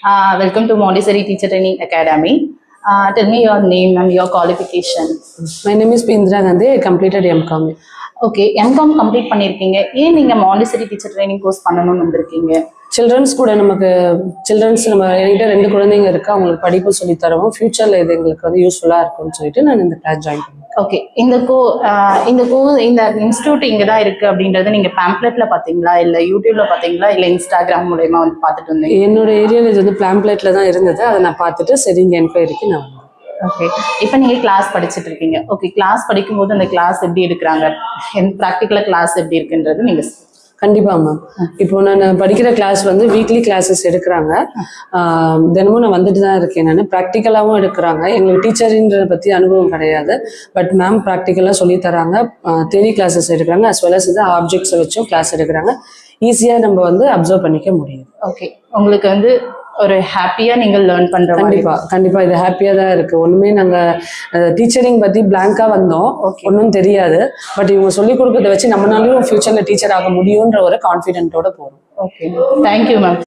Welcome to Montessori Teacher Training Academy. Tell me your name and your qualification. My name is Indira Gandhi. I completed MCOM. Okay MCom complete பண்ணியிருக்கீங்க. ஏன் நீங்கள் Montessori teacher training course பண்ணணும்னு வந்திருக்கீங்க? Children's கூட நம்ம என்கிட்ட 2 குழந்தைங்க இருக்கு, அவங்களுக்கு படிப்பு சொல்லி தரவும் ஃபியூச்சர்ல இது எங்களுக்கு வந்து யூஸ்ஃபுல்லாக இருக்கும்னு சொல்லிட்டு நான் இந்த கிளாஸ் ஜாயின் பண்ணேன். ஓகே, இந்த இன்ஸ்டியூட் இங்கே தான் இருக்கு அப்படின்றத நீங்கள் பேம்ப்ளெட்ல பார்த்தீங்களா, இல்லை யூடியூப்ல பார்த்தீங்களா, இல்லை இன்ஸ்டாகிராம் மூலயமா வந்து பார்த்துட்டு வந்தீங்க? என்னோட ஏரியாவில் இது வந்து பேம்ப்ளெட்ல தான் இருந்தது. அதை நான் பார்த்துட்டு சரி இங்கே என்கொயரிக்கு நான் வந்தேன். ஓகே, இப்போ நீங்கள் கிளாஸ் படிச்சுட்டு இருக்கீங்க. ஓகே, கிளாஸ் படிக்கும்போது அந்த கிளாஸ் எப்படி எடுக்கிறாங்க, ப்ராக்டிக்கலாக கிளாஸ் எப்படி இருக்குன்றது நீங்கள்? கண்டிப்பா மேம். இப்போ நான் படிக்கிற கிளாஸ் வந்து வீக்லி கிளாஸஸ் எடுக்கிறாங்க. தினமும் நான் வந்துட்டு தான் இருக்கேன். நான் ப்ராக்டிக்கலாகவும் எடுக்கிறாங்க. எங்களுக்கு டீச்சரின்றதை பற்றி அனுபவம் கிடையாது, பட் மேம் ப்ராக்டிக்கலாக சொல்லி தராங்க. தியரி கிளாஸஸ் எடுக்கிறாங்க, அஸ் வெல் அஸ் ஆப்ஜெக்ட்ஸை வச்சும் கிளாஸ் எடுக்கிறாங்க. ஈஸியாக நம்ம வந்து அப்சர்வ் பண்ணிக்க முடியும். ஓகே, உங்களுக்கு வந்து ஒரு ஹாப்பியா நீங்க லேர்ன் பண்ற? கண்டிப்பா இது ஹாப்பியா தான் இருக்கு. ஒண்ணுமே நாங்க டீச்சரிங் பத்தி பிளாங்கா வந்தோம், ஒன்றும் தெரியாது. பட் இவங்க சொல்லி கொடுக்கறத வச்சு நம்மளாலையும் ஃபியூச்சர்ல டீச்சர் ஆக முடியும்ன்ற ஒரு கான்ஃபிடென்ட்டோட போறோம். Okay, thank you ma'am.